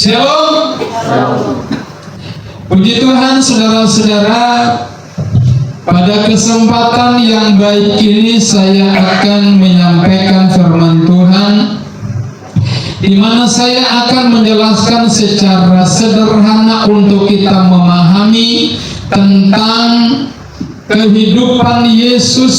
Shalom. Puji Tuhan, saudara-saudara. Pada kesempatan yang baik ini saya akan menyampaikan firman Tuhan, di mana saya akan menjelaskan secara sederhana untuk kita memahami tentang kehidupan Yesus.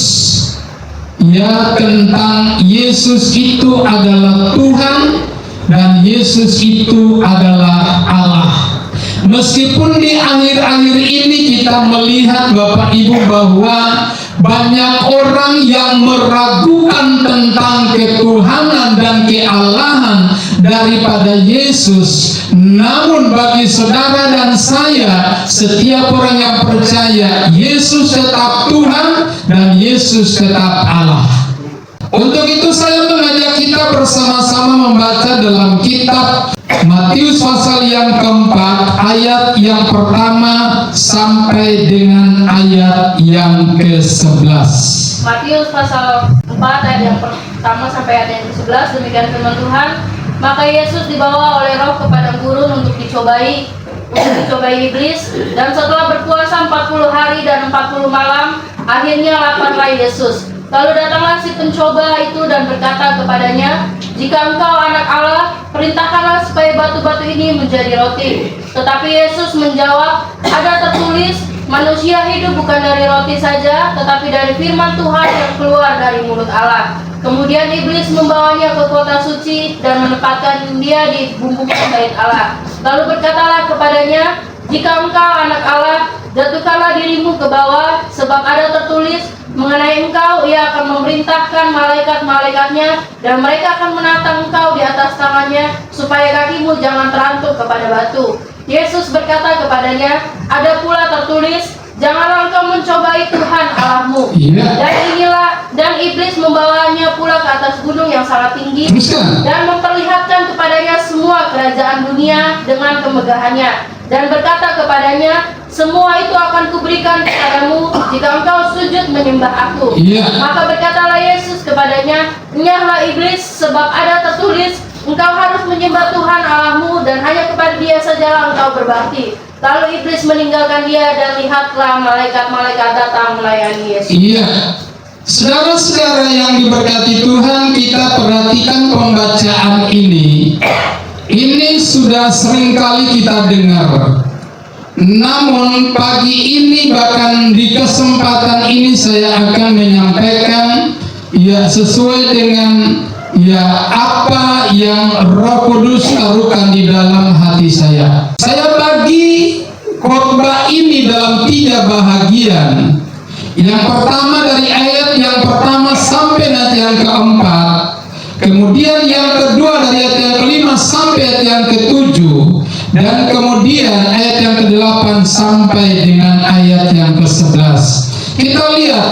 Ya, tentang Yesus itu adalah Tuhan dan Yesus itu adalah Allah. Meskipun di akhir-akhir ini kita melihat Bapak Ibu bahwa banyak orang yang meragukan tentang ketuhanan dan kealahan daripada Yesus. Namun bagi saudara dan saya, setiap orang yang percaya Yesus tetap Tuhan dan Yesus tetap Allah. Untuk itu saya mengajak kita bersama-sama membaca dalam kitab Matius pasal yang keempat, ayat yang pertama sampai dengan ayat yang ke-11. Matius pasal 4 ayat yang pertama sampai ayat yang ke-11, demikian firman Tuhan. Maka Yesus dibawa oleh Roh ke padang gurun untuk dicobai iblis, dan setelah berpuasa 40 hari dan 40 malam, akhirnya laparlah Yesus. Lalu datanglah si pencoba itu dan berkata kepadanya, "Jika engkau anak Allah, perintahkanlah supaya batu-batu ini menjadi roti." Tetapi Yesus menjawab, "Ada tertulis, manusia hidup bukan dari roti saja, tetapi dari firman Tuhan yang keluar dari mulut Allah." Kemudian iblis membawanya ke kota suci dan menempatkan dia di bumbungan bait Allah. Lalu berkatalah kepadanya, "Jika engkau anak Allah, jatuhkanlah dirimu ke bawah, sebab ada tertulis, mengenai engkau ia akan memerintahkan malaikat-malaikatnya, dan mereka akan menatang engkau di atas tangannya, supaya kakimu jangan terantuk kepada batu." Yesus berkata kepadanya, "Ada pula tertulis, janganlah engkau mencobai Tuhan Allahmu." Dan iblis membawanya pula ke atas gunung yang sangat tinggi dan memperlihatkan kepadanya semua kerajaan dunia dengan kemegahannya, dan berkata kepadanya, "Semua itu akan kuberikan kepadamu jika engkau sujud menyembah aku." Maka berkatalah Yesus kepadanya, "Enyahlah iblis, sebab ada tertulis, engkau harus menyembah Tuhan Allahmu dan hanya kepada Dia sajalah engkau berbakti." Lalu iblis meninggalkan dia, dan lihatlah malaikat-malaikat datang melayani Yesus. Saudara-saudara yang diberkati Tuhan, kita perhatikan pembacaan ini. Ini sudah seringkali kita dengar. Namun pagi ini, bahkan di kesempatan ini, saya akan menyampaikan sesuai dengan apa yang Roh Kudus taruhkan di dalam hati saya. Saya bagi khotbah ini dalam 3 bahagian. Yang pertama dari ayat yang pertama sampai ayat yang keempat, kemudian yang kedua dari ayat yang kelima sampai ayat yang ketujuh, dan kemudian ayat yang ke-8 sampai dengan ayat yang ke-11. Kita lihat,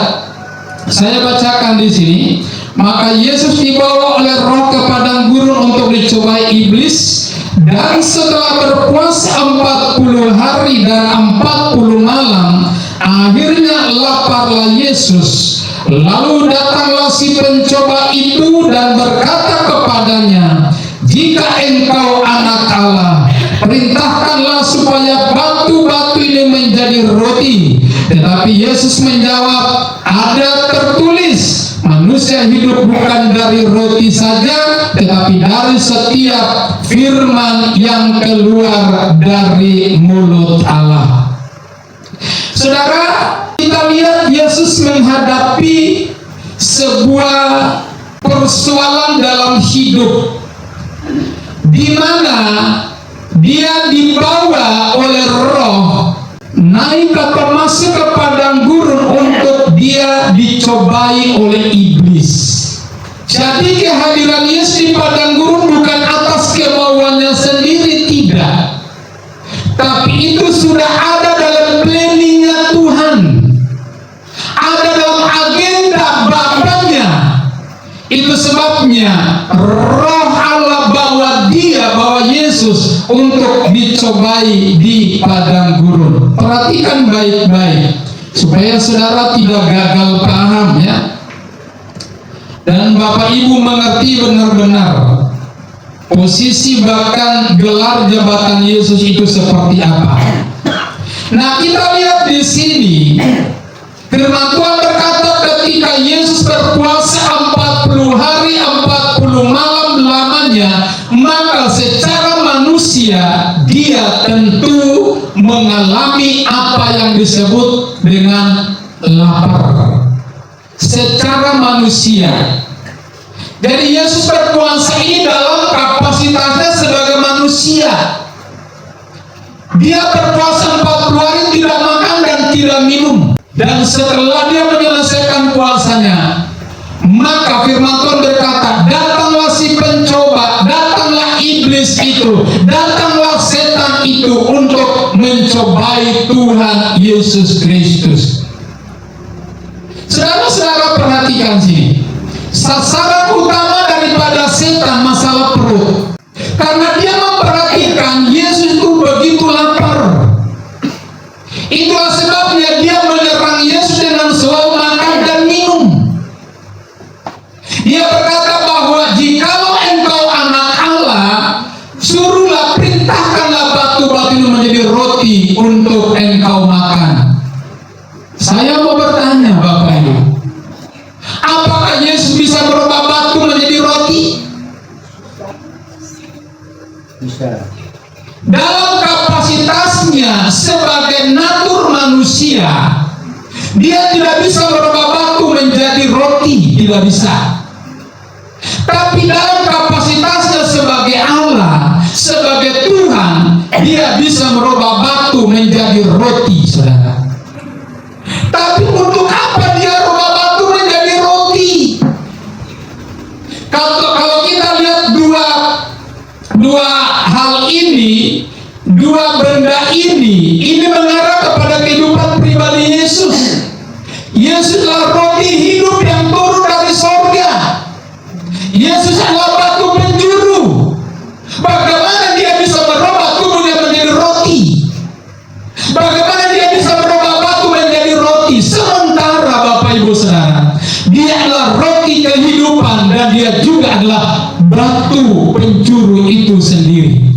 saya bacakan di sini. Maka Yesus dibawa oleh Roh ke padang gurun untuk dicobai iblis, dan setelah berpuasa 40 hari dan 40 malam, akhirnya laparlah Yesus. Lalu datanglah si pencoba itu dan berkata kepadanya, "Jika engkau anak Allah, perintahkanlah supaya batu-batu ini menjadi roti." Tetapi Yesus menjawab, "Ada tertulis, manusia hidup bukan dari roti saja, tetapi dari setiap firman yang keluar dari mulut Allah." Saudara, kita lihat Yesus menghadapi sebuah persoalan dalam hidup, di mana dia dibawa oleh Roh naik atau masuk ke padang gurun untuk dia dicobai oleh iblis. Jadi kehadiran Yesus di padang gurun bukan atas kemauannya sendiri, tidak, tapi itu sudah ada dalam planningnya Tuhan, ada dalam agenda Bapaknya. Itu sebabnya Roh Allah bawa Yesus untuk dicobai di padang gurun. Perhatikan baik-baik supaya saudara tidak gagal paham, ya, dan Bapak Ibu mengerti benar-benar. posisi bahkan gelar jabatan Yesus itu seperti apa. Nah, kita lihat di sini firman Tuhan berkata ketika Yesus berpuasa 40 hari 40 malam lamanya, maka secara manusia dia tentu mengalami apa yang disebut dengan lapar. Secara manusia. Jadi Yesus berpuasa ini dalam kapasitasnya sebagai manusia. Dia berpuasa 40 hari tidak makan dan tidak minum. Dan setelah dia menyelesaikan puasanya, maka firman Tuhan berkata, datanglah si pencoba, datanglah iblis itu, datanglah setan itu untuk mencobai Tuhan Yesus Kristus. Saudara-saudara perhatikan sini. Sasaran utama daripada setan masalah perut. Karena dia memperhatikan Yesus itu begitu lapar. Itulah sebabnya dia menyerang Yesus dengan selalu makan dan minum. Dia berkata bahwa jikalau engkau anak Allah, suruhlah, perintahkanlah batu-batu itu menjadi roti untuk engkau makan. Saya mau bertanya Bapak Ibu, apakah Yesus bisa berubah batu menjadi roti? Bisa. Dalam kapasitasnya sebagai natur manusia, dia tidak bisa merubah batu menjadi roti, tidak bisa. Tapi dalam kapasitasnya sebagai Allah, sebagai Tuhan, dia bisa merubah batu menjadi roti, saudara. Tapi untuk apa dia rubah batu menjadi roti? Kalau kita lihat dua hal ini, dua benda ini mengarah kepada kehidupan pribadi Yesus. Yesuslah roti hidup yang turun dari sorga. Yesus adalah batu penjuru. Bagaimana dia bisa merubah tubuhnya menjadi roti? Bagaimana dia bisa merubah batu menjadi roti? Sementara Bapak Ibu Saudara, dia adalah roti kehidupan dan dia juga adalah batu penjuru itu sendiri.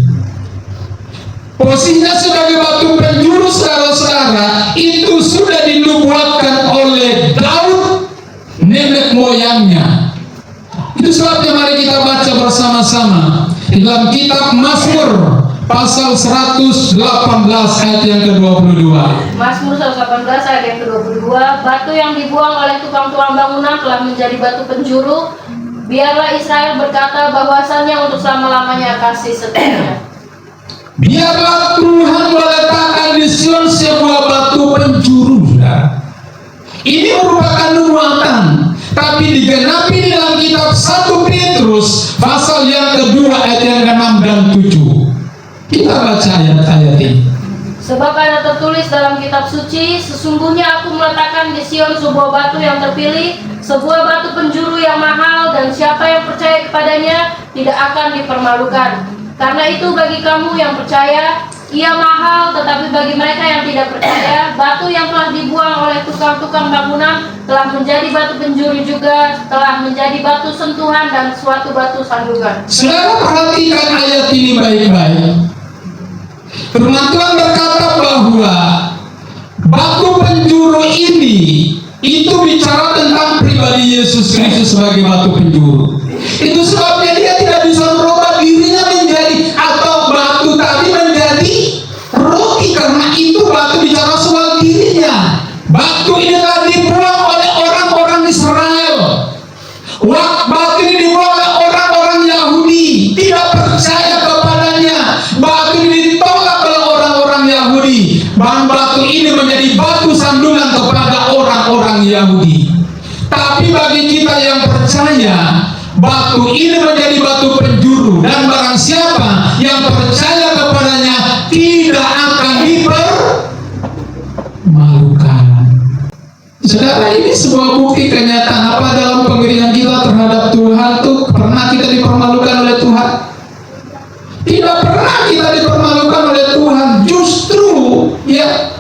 Posisinya sebagai batu penjuru, saudara-saudara, itu sudah dinubuatkan oleh Daud, nenek moyangnya. Itu sebabnya mari kita baca bersama-sama di dalam kitab Mazmur pasal 118 ayat yang ke-22. Mazmur 118 ayat yang ke-22, batu yang dibuang oleh tukang-tukang bangunan telah menjadi batu penjuru. Biarlah Israel berkata bahwasannya untuk selama-lamanya kasih setianya. Biarlah Tuhan meletakkan di Sion sebuah batu penjuru. Ini merupakan nubuatan, tapi digenapi di dalam kitab 1 Petrus pasal yang kedua ayat yang ke-6 dan 7. Kita baca ayat-ayat ini. Sebab ada tertulis dalam kitab suci, sesungguhnya aku meletakkan di Sion sebuah batu yang terpilih, sebuah batu penjuru yang mahal, dan siapa yang percaya kepadanya tidak akan dipermalukan. Karena itu bagi kamu yang percaya, ia mahal, tetapi bagi mereka yang tidak percaya, batu yang telah dibuang oleh tukang-tukang bangunan telah menjadi batu penjuru juga, telah menjadi batu sentuhan dan suatu batu sandungan. Saudara perhatikan ayat ini baik-baik. Firman Tuhan berkata bahwa batu penjuru ini itu bicara tentang pribadi Yesus Kristus sebagai batu penjuru. Itu sebabnya dia tidak bisa merubah dirinya menjadi, atau batu tadi menjadi roti, karena itu batu bicara soal dirinya. Batu ini telah dibuang oleh orang-orang Israel. Batu ini dibuang oleh orang-orang Yahudi, tidak percaya kepadanya. Batu ini ditolak oleh orang-orang Yahudi. Bahan batu ini menjadi batu sandungan kepada orang-orang Yahudi. Tapi bagi kita yang percaya, batu ini menjadi batu penjuru, dan barang siapa yang percaya kepadanya tidak akan dipermalukan. Saudara, ini sebuah bukti kenyataan apa dalam pengirian kita terhadap Tuhan tuh pernah kita dipermalukan oleh Tuhan? Tidak pernah kita dipermalukan oleh Tuhan. Justru ya,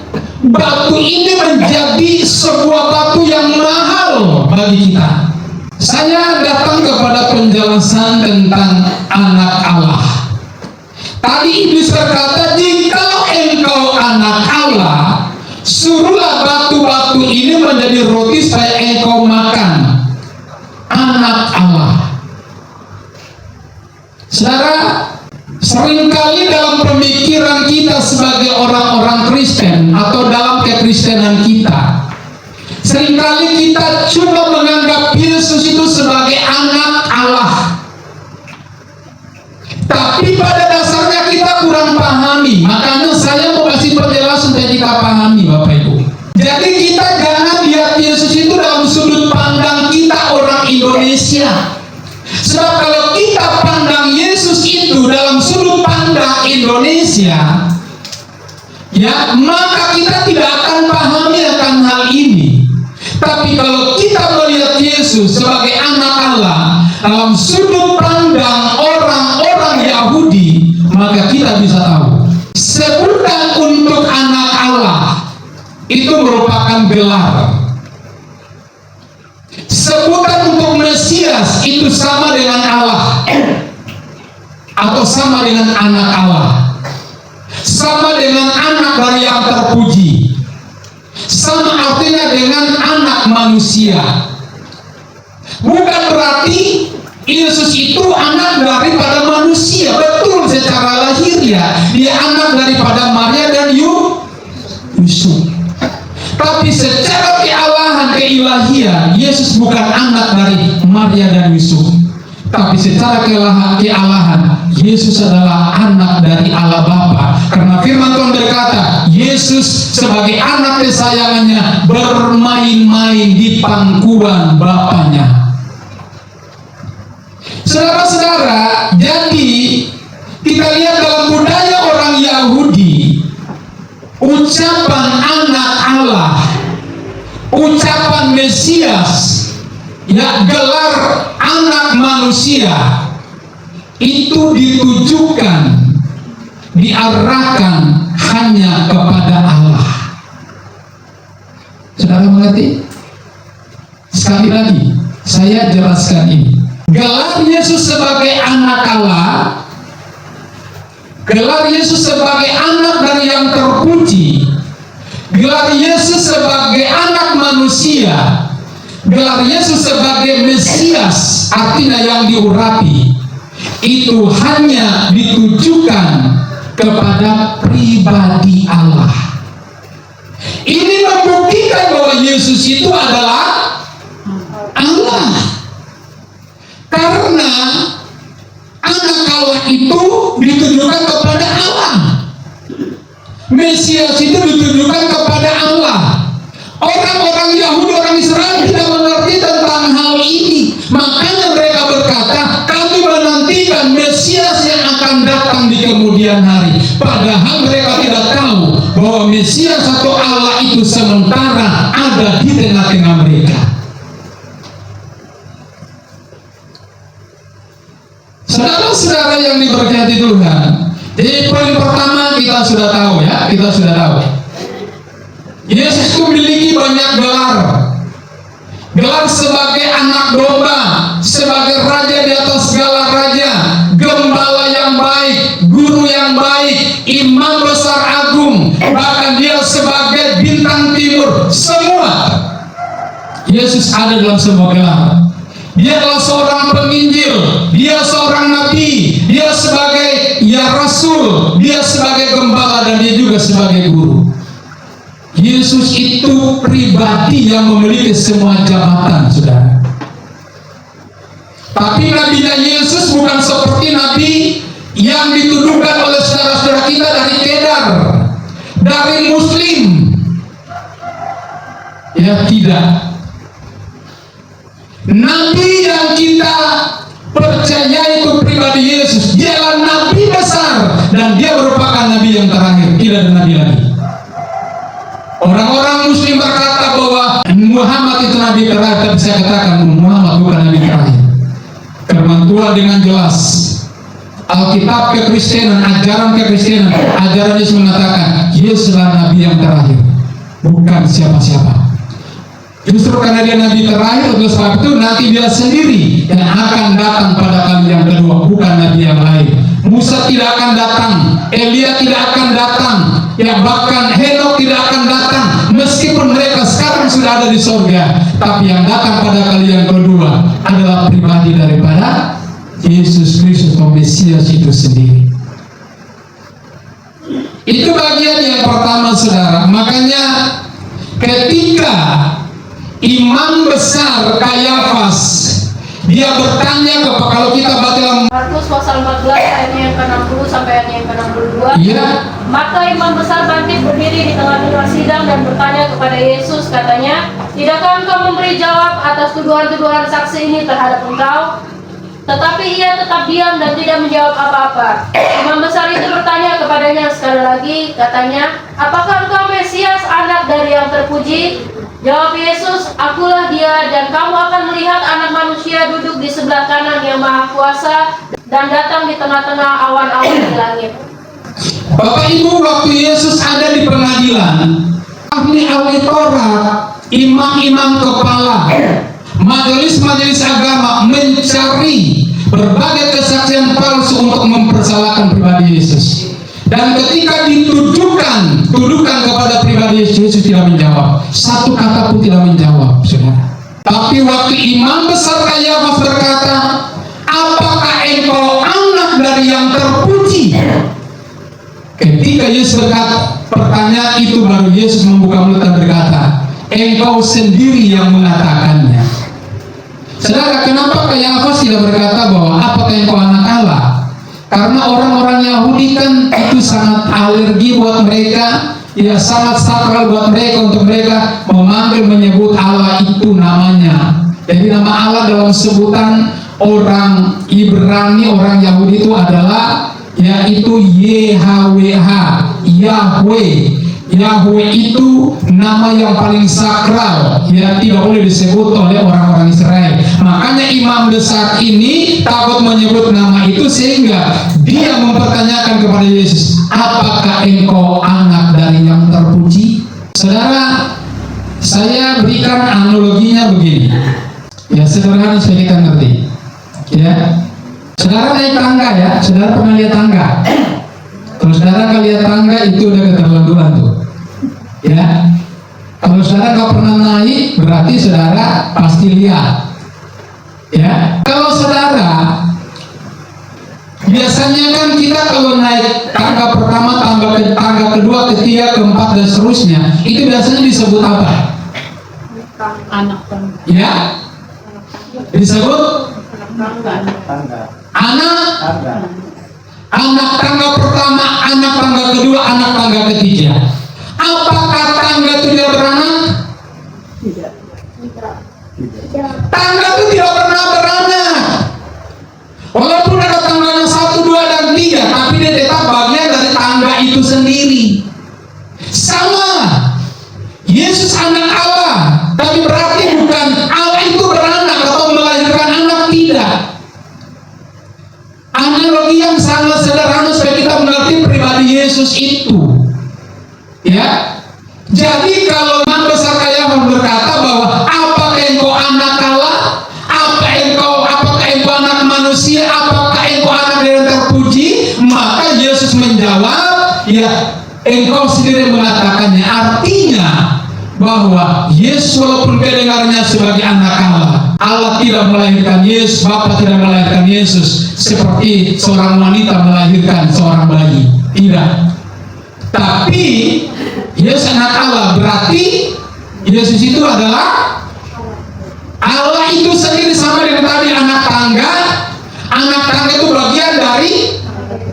batu ini menjadi sebuah batu yang mahal bagi kita. Saya datang kepada penjelasan tentang anak Allah. Tadi iblis berkata, jikalau engkau anak Allah, suruhlah batu-batu ini menjadi roti supaya engkau makan. Anak Allah. Saudara, seringkali dalam pemikiran kita sebagai orang-orang Kristen atau dalam kekristenan kita, seringkali kita cuma menganggap Yesus itu sebagai anak Allah. Tapi pada dasarnya kita kurang pahami. Makanya saya mau kasih penjelasan supaya kita pahami, Bapak Ibu. Jadi kita jangan lihat Yesus itu dalam sudut pandang kita orang Indonesia. Sebab kalau kita pandang Yesus itu dalam sudut pandang Indonesia, ya, maka kita tidak akan pahami akan hal ini. Tapi kalau kita melihat Yesus sebagai anak Allah dalam sudut pandang orang-orang Yahudi, maka kita bisa tahu sebutan untuk anak Allah itu merupakan gelar. Sebutan untuk Mesias itu sama dengan Allah atau sama dengan anak Allah, sama dengan anak dari yang terpuji, sama artinya dengan anak manusia. Bukan berarti Yesus itu anak daripada manusia. Betul, secara lahiriah dia anak daripada Maria dan Yusuf. Tapi secara kealahan, keilahian, Yesus bukan anak dari Maria dan Yusuf. Tapi secara kealahan, Yesus adalah anak dari Allah Bapa. Karena firman Tuhan berkata, Yesus sebagai anak kesayangannya bermain-main di pangkuan Bapanya. Saudara-saudara, jadi kita lihat dalam budaya orang Yahudi, ucapan anak Allah, ucapan Mesias, ya, gelar anak manusia itu ditujukan, diarahkan hanya kepada Allah. Saudara mengerti? Sekali lagi saya jelaskan ini. Gelar Yesus sebagai anak Allah, gelar Yesus sebagai anak dari yang terpuji, gelar Yesus sebagai anak manusia, gelar Yesus sebagai Mesias, artinya yang diurapi, itu hanya ditujukan kepada pribadi Allah. Ini membuktikan bahwa Yesus itu adalah Allah. Karena anak Allah itu ditujukan kepada Allah. Mesias itu ditujukan kepada Allah. Orang-orang Yahudi, orang Israel tidak mengerti tentang hal ini. Makanya mereka berkata, kami menantikan Mesias yang akan datang di kemudian hari. Padahal mereka tidak tahu bahwa Mesias atau Allah itu sementara ada di tengah-tengah mereka. Saudara-saudara yang diberkati Tuhan, jadi poin pertama kita sudah tahu, ya, kita sudah tahu. Yesus itu memiliki banyak gelar. Gelar sebagai anak domba, sebagai raja di atas segala raja, gembala yang baik, guru yang baik, imam besar agung, bahkan dia sebagai bintang timur. Semua Yesus ada dalam semua gelar. Dia adalah seorang penginjil, dia seorang nabi, dia sebagai rasul, dia sebagai gembala, dan dia juga sebagai guru. Yesus itu pribadi yang memiliki semua jabatan, saudara. Tapi nabinya Yesus bukan seperti nabi yang dituduhkan oleh saudara-saudara kita dari Kedar, dari Muslim. Ya, tidak. Nabi yang kita percaya itu pribadi Yesus. Dia adalah nabi besar dan dia merupakan nabi yang terakhir. Tidak ada nabi lagi. Orang-orang Muslim berkata bahwa Muhammad itu nabi terakhir, tapi saya katakan Muhammad bukan nabi terakhir. Firman Tuhan dengan jelas, Alkitab kekristenan, ajaran kekristenan, ajaran Yesus mengatakan Yesus adalah nabi yang terakhir, bukan siapa-siapa. Justru karena dia nabi terakhir, oleh sebab itu nanti dia sendiri yang akan datang pada kali yang kedua, bukan nabi yang lain. Musa tidak akan datang, Elia tidak akan datang, ya bahkan Henok tidak akan datang, meskipun mereka sekarang sudah ada di surga. Tapi yang datang pada kali yang kedua adalah pribadi daripada Yesus Kristus atau Mesias itu sendiri. Itu bagian yang pertama, saudara. Makanya ketika imam besar Kayafas dia bertanya kalau kita baca dalam Markus pasal 14 ayatnya yang ke-60 sampai ayatnya yang ke-62. Iya. Maka imam besar bangkit berdiri di tengah-tengah sidang dan bertanya kepada Yesus, katanya, tidakkah engkau memberi jawab atas tuduhan-tuduhan saksi ini terhadap engkau? Tetapi ia tetap diam dan tidak menjawab apa-apa. Imam besar itu bertanya kepadanya sekali lagi, katanya, apakah engkau Mesias, anak dari yang terpuji? Jawab Yesus, akulah dia, dan kamu akan melihat anak manusia duduk di sebelah kanan yang maha kuasa dan datang di tengah-tengah awan-awan di langit. Bapak Ibu, waktu Yesus ada di pengadilan, ahli-ahli Taurat, imam-imam kepala, majelis-majelis agama mencari berbagai kesaksian palsu untuk mempersalahkan pribadi Yesus. Dan ketika dituduhkan kepada pribadi Yesus tidak menjawab, satu kata pun tidak menjawab, saudara. Tapi waktu imam besar Kayafas berkata, apakah engkau anak dari yang terpuji? Ketika Yesus berkata pertanyaan itu, baru Yesus membuka mulut dan berkata, engkau sendiri yang mengatakannya. Saudara, kenapa Kayafas tidak berkata bahwa apakah engkau anak Allah? Karena orang-orang Yahudi kan itu sangat alergi buat mereka, ya sangat sakral buat mereka, untuk mereka menyebut Allah itu namanya. Jadi nama Allah dalam sebutan orang Ibrani, orang Yahudi itu adalah yaitu YHWH, Yahweh. Yahweh itu nama yang paling sakral, ya tidak boleh disebut oleh orang-orang Israel. Makanya imam besar ini takut menyebut nama itu, sehingga dia mempertanyakan kepada Yesus, apakah engkau anak dari yang terpuji? Saudara, saya berikan analoginya begini, ya sederhana supaya kita ngerti. Ya, saudara naik tangga, ya, saudara pernah lihat tangga? Kalau saudara nggak lihat tangga, itu udah keterlaluan tuh. Ya, kalau saudara nggak pernah naik, berarti saudara pasti lihat. Ya, kalau saudara biasanya kan kita kalau naik tangga pertama, tangga kedua, ketiga, keempat dan seterusnya, itu biasanya disebut apa? Anak tangga. Ya, disebut anak tangga pertama, anak tangga kedua, anak tangga ketiga. Apakah tangga itu tidak beranak? Tidak. Tangga itu tidak pernah beranak. Walaupun ada tangganya 1, 2, dan 3, tapi dia tetap bagian dari tangga itu sendiri. Sama, Yesus anak Allah, tapi berarti bukan Allah itu beranak atau melahirkan anak, tidak. Analogi yang sangat sederhana supaya kita mengerti pribadi Yesus itu. Ya, jadi kalau imam besar Kayafas berkata bahwa apakah engkau anak Allah, apakah engkau anak manusia, apakah engkau anak yang terpuji, maka Yesus menjawab, ya engkau sendiri mengatakannya. Artinya bahwa Yesus walaupun kedengarannya sebagai anak Allah, Allah tidak melahirkan Yesus, Bapa tidak melahirkan Yesus seperti seorang wanita melahirkan seorang bayi, tidak. Tapi Yesus anak Allah, berarti Yesus itu adalah Allah itu sendiri. Sama dengan tadi anak tangga itu bagian dari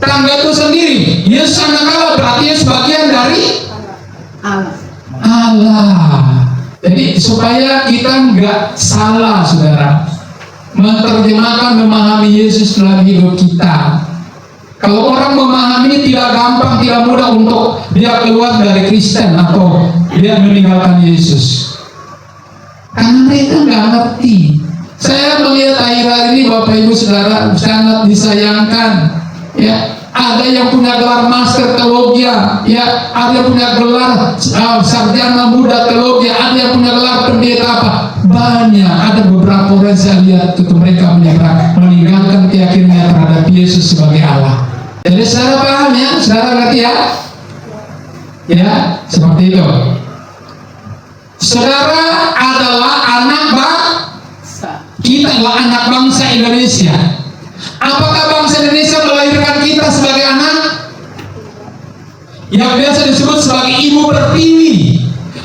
tangga itu sendiri. Yesus anak Allah, berarti Yesus bagian dari Allah. Jadi supaya kita nggak salah, saudara, menerjemahkan, memahami Yesus dalam hidup kita. Kalau orang memahami tidak gampang, tidak mudah untuk dia keluar dari Kristen atau dia meninggalkan Yesus, karena mereka nggak ngerti. Saya melihat akhir-akhir ini, Bapak Ibu Saudara, sangat disayangkan. Ya, ada yang punya gelar master teologi, ya, ada yang punya gelar sarjana muda teologi, ada yang punya gelar pendeta banyak. Ada beberapa orang saya lihat itu mereka meninggalkan keyakinannya terhadap Yesus sebagai Allah. Jadi saudara paham ya, saudara ngerti ya? Ya, seperti itu. Saudara adalah anak bangsa. Kita adalah anak bangsa Indonesia. Apakah bangsa Indonesia melahirkan kita sebagai anak? Yang biasa disebut sebagai ibu pertiwi.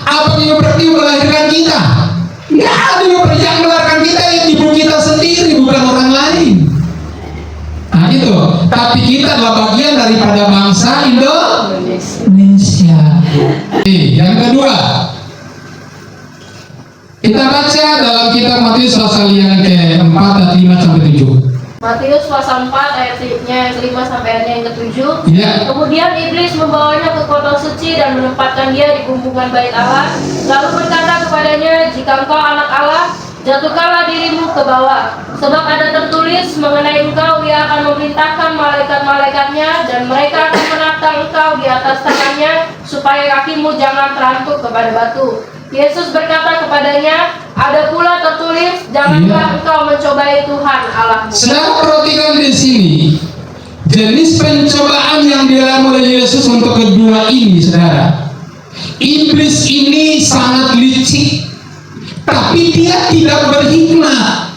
Apa ibu pertiwi melahirkan kita? Ya, ada yang melahirkan kita ibu kita sendiri, bukan orang lain. Nah itu. Tapi kita adalah bagian daripada bangsa Indonesia. Yang kedua, kita baca dalam kitab Matius pasal yang ke-4 ayat 5 sampai 7. Matius pasal 4 ayatnya yang ke-5 sampai ayatnya yang ke-7. Ya. Kemudian iblis membawanya ke kota suci dan menempatkan dia di bumbungan bait Allah, lalu berkata kepadanya, jika engkau anak Allah, jatuhkanlah dirimu ke bawah, sebab ada tertulis mengenai engkau, dia akan memerintahkan malaikat-malaikatnya dan mereka akan menatang engkau di atas tangannya, supaya kakimu jangan terantuk kepada batu. Yesus berkata kepadanya, ada pula tertulis, janganlah engkau mencobai Tuhan Allahmu. Saya perhatikan di sini jenis pencobaan yang dialami oleh Yesus untuk kedua ini, saudara. Iblis ini sangat licik, tapi dia tidak berhikmah.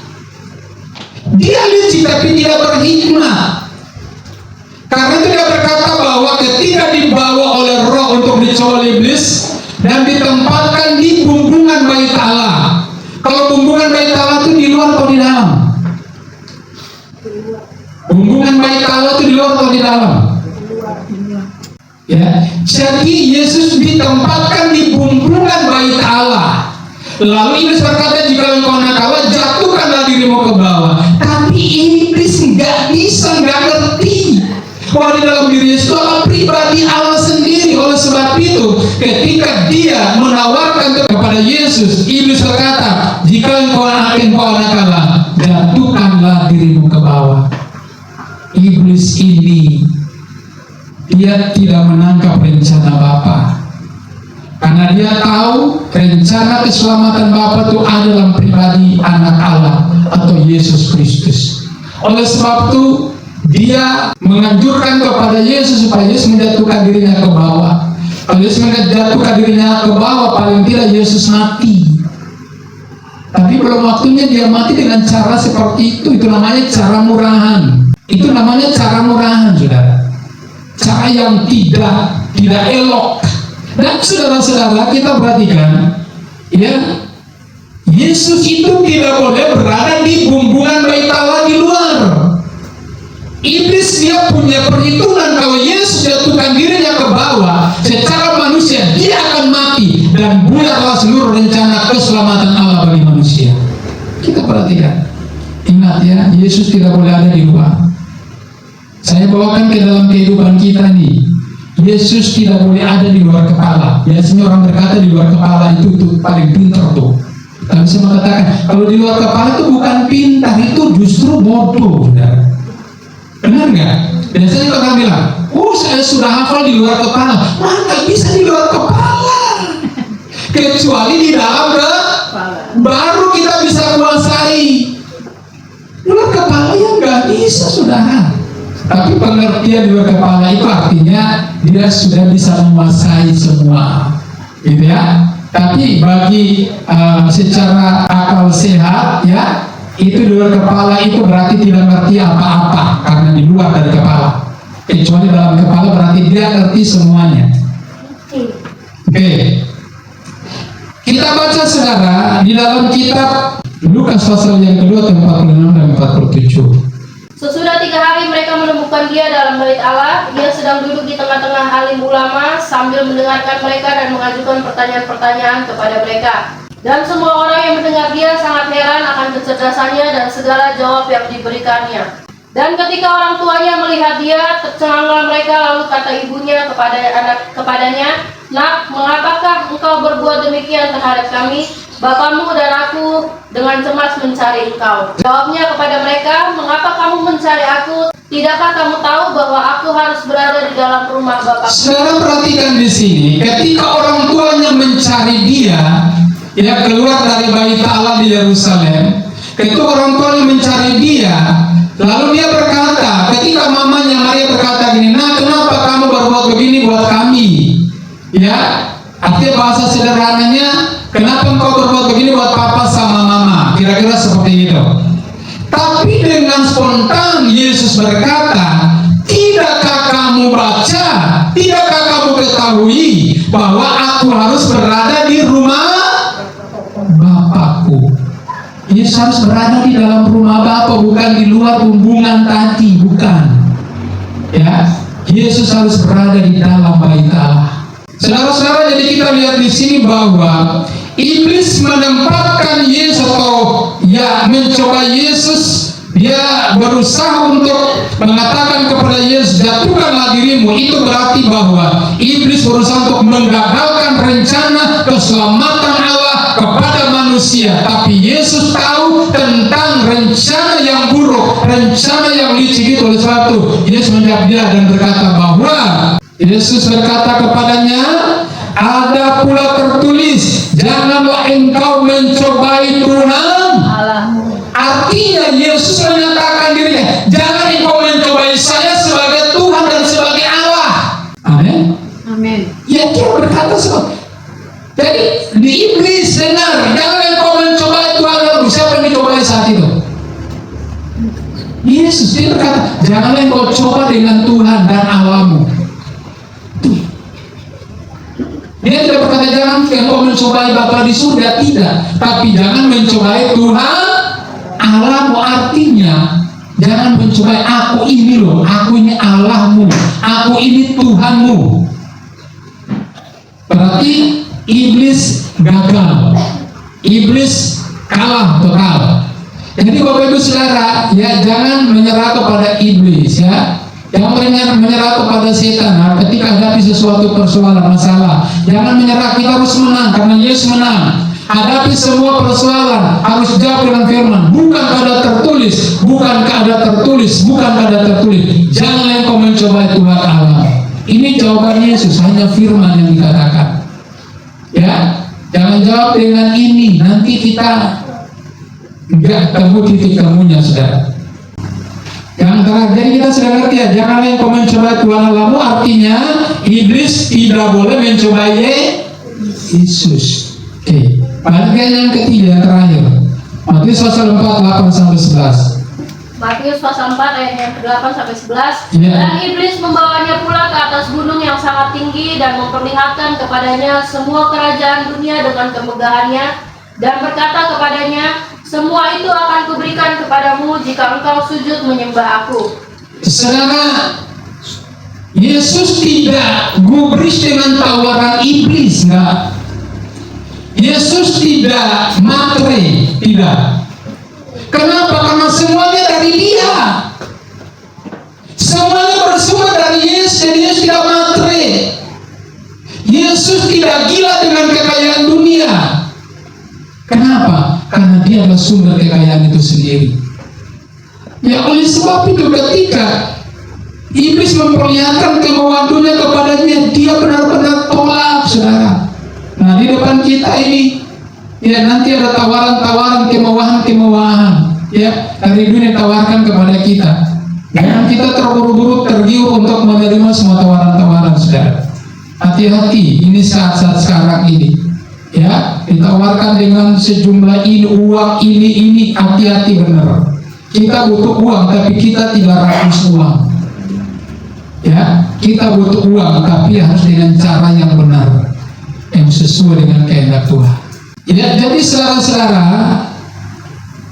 Dia licik tapi tidak berhikmah. Karena itu dia berkata bahwa ketika dibawa oleh roh untuk dicoba iblis dan ditempatkan di bumbungan bait Allah. Kalau bumbungan bait Allah itu di luar atau di dalam? Bumbungan bait Allah itu di luar atau di dalam? Ya, jadi Yesus ditempatkan di bumbungan bait Allah. Lalu iblis berkata, jika engkau anak Allah, jatuhkanlah dirimu ke bawah. Tapi iblis nggak bisa, nggak ngerti bahwa di dalam diri Yesus adalah pribadi Allah sendiri. Oleh sebab itu, ketika dia menawarkan kepada Yesus, iblis berkata, jika engkau anak Allah, jatuhkanlah dirimu ke bawah. Iblis ini dia tidak menangkap rencana Bapa, karena dia tahu rencana keselamatan Bapa itu ada dalam pribadi anak Allah atau Yesus Kristus. Oleh sebab itu dia menganjurkan kepada Yesus supaya Yesus menjatuhkan dirinya ke bawah. Kalau Yesus menjatuhkan dirinya ke bawah, paling tidak Yesus mati. Tapi belum waktunya dia mati dengan cara seperti itu. Itu namanya cara murahan. Itu namanya cara murahan, saudara. Cara yang tidak elok. Dan saudara-saudara, kita perhatikan, ya, Yesus itu tidak boleh berada di bumbungan bait Allah di luar. Iblis dia punya perhitungan, kalau Yesus jatuhkan dirinya ke bawah, secara manusia dia akan mati dan buyarlah seluruh rencana keselamatan Allah bagi manusia. Kita perhatikan, ingat ya, Yesus tidak boleh ada di luar. Saya bawakan ke dalam kehidupan kita nih, Yesus tidak boleh ada di luar kepala. Biasanya orang berkata di luar kepala itu paling pintar tuh. Tapi saya mengatakan, kalau di luar kepala itu bukan pintar, itu justru bodoh, saudara. Benar nggak? Biasanya orang bilang, oh saya sudah hafal di luar kepala. Mana bisa di luar kepala? Kecuali di dalam kepala, baru kita bisa kuasai. Luar kepala ya nggak bisa, saudara. Tapi pengertian di luar kepala itu artinya dia sudah bisa menguasai semua, gitu ya. Tapi bagi secara akal sehat, ya, itu di luar kepala itu berarti tidak ngerti apa-apa karena di luar dari kepala. Kecuali dalam kepala berarti dia ngerti semuanya. Oke. Kita baca, saudara, di dalam kitab Lukas pasal yang kedua 46 dan 47. Sesudah 3 hari mereka menemukan dia dalam bait Allah. Dia sedang duduk di tengah-tengah alim ulama sambil mendengarkan mereka dan mengajukan pertanyaan-pertanyaan kepada mereka. Dan semua orang yang mendengar dia sangat heran akan kecerdasannya dan segala jawab yang diberikannya. Dan ketika orang tuanya melihat dia, tercenganglah mereka, lalu kata ibunya kepadanya, "Nak, mengapakah engkau berbuat demikian terhadap kami? Bapamu dan aku dengan cemas mencari engkau." Jawabnya kepada mereka, "Mengapa kamu mencari aku? Tidakkah kamu tahu bahwa aku harus berada di dalam rumah Bapa?" Saudara perhatikan di sini, ketika orang tuanya mencari dia, ya keluar dari bait Allah di Yerusalem, ketika orang tuanya mencari dia, lalu dia berkata, ketika mamanya Maria berkata gini, nah kenapa kamu berbuat begini buat kami? Ya, artinya bahasa sederhananya, kenapa engkau berbuat begini buat papa sama mama? Kira-kira seperti itu. Tapi dengan spontan Yesus berkata, tidakkah kamu baca, tidakkah kamu ketahui bahwa aku harus berada di rumah Bapakku? Yesus harus berada di dalam rumah Bapa, bukan di luar bumbungan tadi, bukan. Ya, Yesus harus berada di dalam bait Allah. Saudara-saudara, jadi kita lihat di sini bahwa iblis menempatkan Yesus atau ya mencoba Yesus. Dia berusaha untuk mengatakan kepada Yesus, jatuhkanlah dirimu. Itu berarti bahwa iblis berusaha untuk menggagalkan rencana keselamatan Allah kepada manusia. Tapi Yesus tahu tentang rencana yang buruk, rencana yang licik itu. Oleh sebab itu Yesus menjawab dia dan berkata bahwa Yesus berkata kepadanya, ada pula tertulis, janganlah engkau mencobai Tuhan Allahmu. Artinya Yesus menyatakan dirinya, jangan engkau mencobai saya sebagai Tuhan dan sebagai Allah. Amin. Amin. Ya, dia berkata seperti. Jadi di iblis dengar, jangan engkau mencobai Tuhan lalu. Siapa yang dicobai saat itu? Yesus. Dia berkata, janganlah engkau coba dengan Tuhan dan Allahmu. Dia tidak berkata jangan engkau mencobai Bapa di surga, tidak. Tapi jangan mencobai Tuhan Allahmu. Artinya jangan mencobai aku ini loh, aku ini Allahmu, aku ini Tuhanmu. Berarti iblis gagal, iblis kalah total. Jadi Bapak Ibu Saudara, ya jangan menyerah kepada iblis, ya. Jangan menyerah kepada setan. Nah, ketika hadapi sesuatu persoalan masalah, jangan menyerah. Kita harus menang karena Yesus menang. Hadapi semua persoalan, harus jawab dengan firman. Bukan kada tertulis, bukan kada tertulis, bukan kada tertulis. Jangan engkau mencobai Tuhan Allah. Ini jawaban Yesus, hanya firman yang dikatakan. Ya, jangan jawab dengan ini. Nanti kita enggak temu titik temunya, saudara. Yang terakhir, jadi kita sudah ngerti ya, janganlah engkau mencobai Tuhan Allahmu. Artinya iblis tidak boleh mencobai Yesus. Oke. Bagian yang ketiga, yang terakhir, Matius pasal 4, 8-11. Matius pasal 4 ayat yang ke-8 sampai 11. Ya. Dan iblis membawanya pula ke atas gunung yang sangat tinggi dan memperlihatkan kepadanya semua kerajaan dunia dengan kemegahannya, dan berkata kepadanya, semua itu akan kuberikan kepadamu jika engkau sujud menyembah aku. Saudara, Yesus tidak gubris dengan tawaran iblis, enggak. Yesus tidak matre, tidak. Kenapa? Karena semuanya dari Dia. Semuanya bersumber dari Yesus, jadi Yesus tidak matre. Yesus tidak gila dengan kekayaan dunia. Kenapa? Karena Dia adalah sumber kekayaan itu sendiri. Ya, oleh sebab itu ketika iblis memperlihatkan kemauan dunia kepadanya, dia benar-benar tolak, saudara. Nah, di depan kita ini, ya nanti ada tawaran-tawaran, kemauan-kemauan, ya dari dunia tawarkan kepada kita. Jangan kita terburu-buru tergiur untuk menerima semua tawaran-tawaran, saudara. Hati-hati, ini saat-saat sekarang ini, ya ditawarkan dengan sejumlah ini, uang ini, hati-hati benar. Kita butuh uang, tapi kita tidak rakus uang. Ya, kita butuh uang, tapi harus dengan cara yang benar, yang sesuai dengan kehendak Tuhan. Ya, jadi saudara-saudara,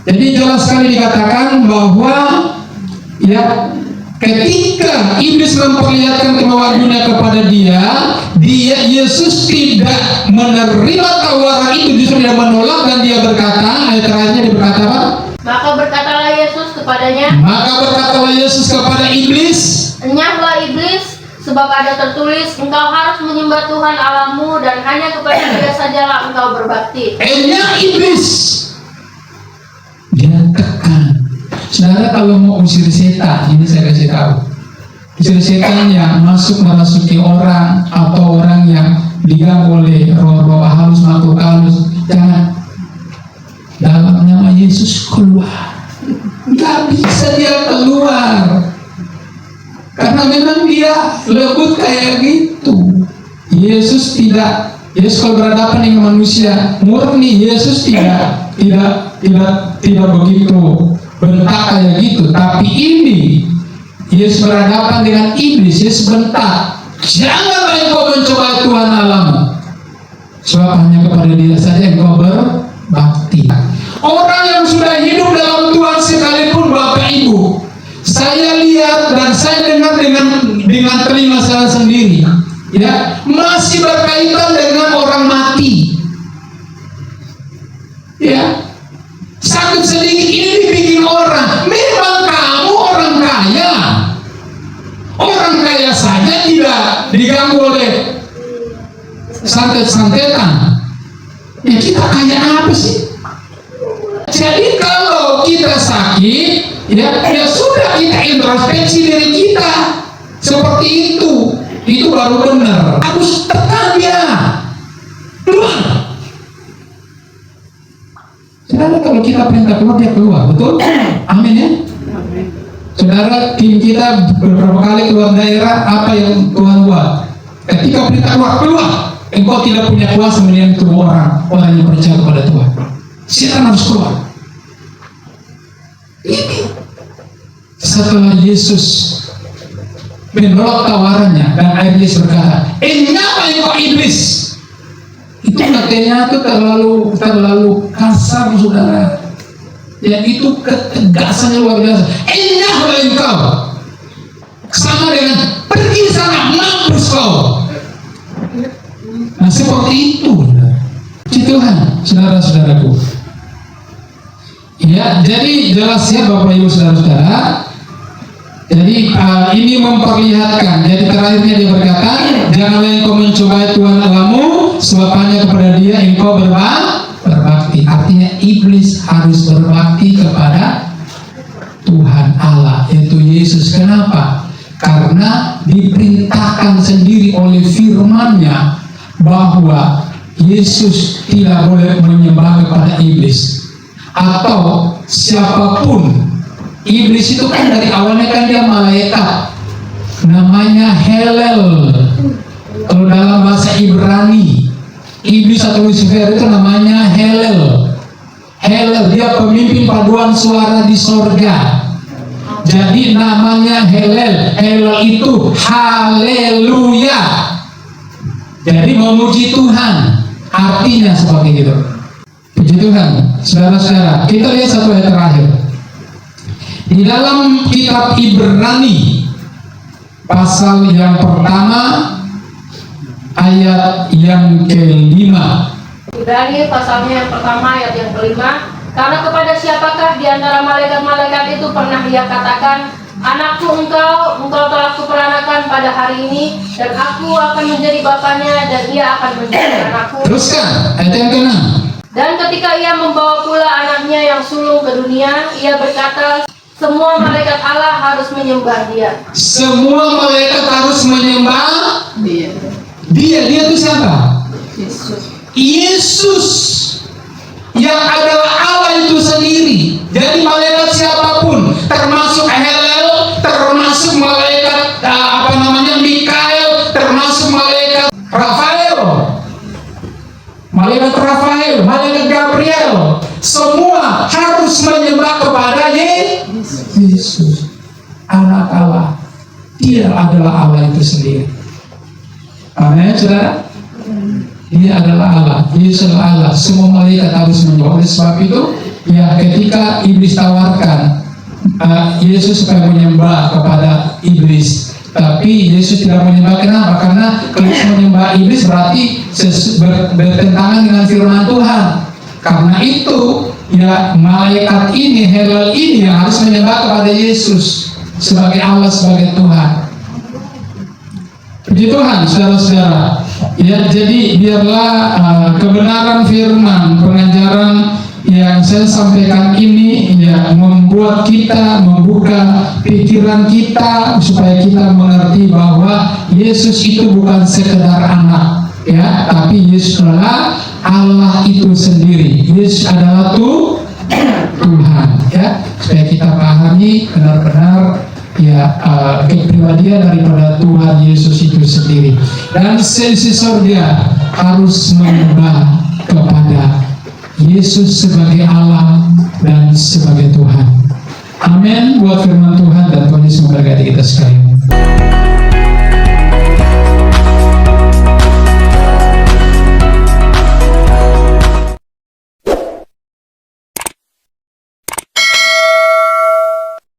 jadi jelas sekali dikatakan bahwa ya ketika iblis memperlihatkan kemauan dunia kepada dia, Yesus tidak menerima tawaran itu, justru dia menolak, dan dia berkata, ayat terakhirnya dia berkata apa? Maka berkatalah Yesus kepadanya, kepada iblis, enyahlah iblis, sebab ada tertulis, engkau harus menyembah Tuhan Allahmu dan hanya kepada Dia sajalah engkau berbakti. enyah iblis. Dia tekan. Saudara, kalau mau usir setan, ini saya kasih tahu. Usir setan yang merasuki orang atau orang yang diganggu oleh roh-roh halus, makhluk halus, jangan tidak. Yesus kalau berhadapan dengan manusia murni, Yesus tidak begitu bentak kayak gitu. Tapi ini Yesus berhadapan dengan iblis, Yesus bentak, janganlah engkau mencoba Tuhan Allahmu, sebab hanya kepada Dia saja engkau berbakti. Orang yang sudah hidup dalam Tuhan sekalipun, Bapak Ibu, saya lihat dan saya dengar dengan telinga saya sendiri, ya, masih berkaitan dengan orang mati, ya. Sakit sedikit ini bikin orang, memang kamu orang kaya saja tidak diganggu oleh santet-santetan. Ya, kita kaya apa sih? Jadi kalau kita sakit, ya sudah, kita introspeksi diri kita seperti itu baru benar. Harus tekan dia, keluar. Saudara, kalau kita perintah keluar, dia keluar, betul? Amin ya. Saudara, tim kita beberapa kali keluar daerah, apa yang Tuhan buat? Ketika perintah keluar, engkau tidak punya kuasa menyentuh orang yang percaya kepada Tuhan. Setan harus keluar. Ini setelah Yesus menolak tawarannya dan iblis berkata, "Nyapa engkau iblis?" Itu katanya itu terlalu kasar, saudara. Ya, itu ketegasannya luar biasa. Nyapa engkau, sama dengan pergi sana, mampus kau. Nah, seperti itu, Tuhan, saudara-saudaraku. Ya, jadi jelas ya Bapak Ibu Saudara-saudara. Jadi ini memperlihatkan. Jadi terakhirnya dia berkata, janganlah engkau mencobai Tuhan Allahmu, sebab hanya kepada Dia engkau berbakti. Artinya iblis harus berbakti kepada Tuhan Allah, yaitu Yesus. Kenapa? Karena diperintahkan sendiri oleh firman-Nya bahwa Yesus tidak boleh menyembah kepada iblis atau siapapun. Iblis itu kan dari awalnya kan dia malaikat, namanya Helel. Kalau dalam bahasa Ibrani, iblis atau Lucifer itu namanya Helel. Helel, dia pemimpin paduan suara di sorga. Jadi namanya Helel. Helel itu haleluya. Jadi memuji Tuhan, artinya seperti itu. Puji Tuhan, saudara-saudara. Kita lihat satu ayat terakhir. Di dalam kitab Ibrani pasal yang pertama ayat yang ke-5. Ibrani pasalnya yang pertama ayat yang ke-5. Karena kepada siapakah di antara malaikat-malaikat itu pernah Ia katakan, anakku engkau telah kuperanakan pada hari ini, dan aku akan menjadi bapaknya dan ia akan menjadi anakku. Teruskan ayat yang ke-6. Dan ketika Ia membawa pula anaknya yang sulung ke dunia, Ia berkata, semua malaikat Allah harus menyembah Dia. Semua malaikat harus menyembah Dia itu siapa? Yesus yang adalah Allah itu sendiri. Jadi malaikat siapapun, termasuk Helel, termasuk malaikat Mikael, termasuk malaikat Rafael, malaikat Gabriel, semua harus menyembah kepada Yesus, anak Allah. Dia adalah Allah itu sendiri. Amin, saudara. Dia adalah Allah, Yesus adalah Allah. Semua malaikat harus menyembah. Oleh sebab itu, ya, ketika iblis tawarkan Yesus supaya menyembah kepada iblis, tapi Yesus tidak menyembah. Kenapa? Karena kalau menyembah iblis berarti bertentangan dengan firman Tuhan. Karena itu, ya, malaikat ini, Helel ini yang harus menyembah kepada Yesus sebagai Allah, sebagai Tuhan. Puji Tuhan, saudara-saudara. Ya, jadi biarlah kebenaran firman, pengajaran yang saya sampaikan ini, ya, membuat kita, membuka pikiran kita supaya kita mengerti bahwa Yesus itu bukan sekedar anak, ya, tapi Yesus adalah Allah itu sendiri. Yesus adalah Tuhan, ya, supaya kita pahami benar-benar kepribadian daripada Tuhan Yesus itu sendiri, dan seisi surga harus menyembah kepada Yesus sebagai Allah dan sebagai Tuhan. Amin. Buat firman Tuhan, dan Tuhan Yesus memberkati kita sekalian.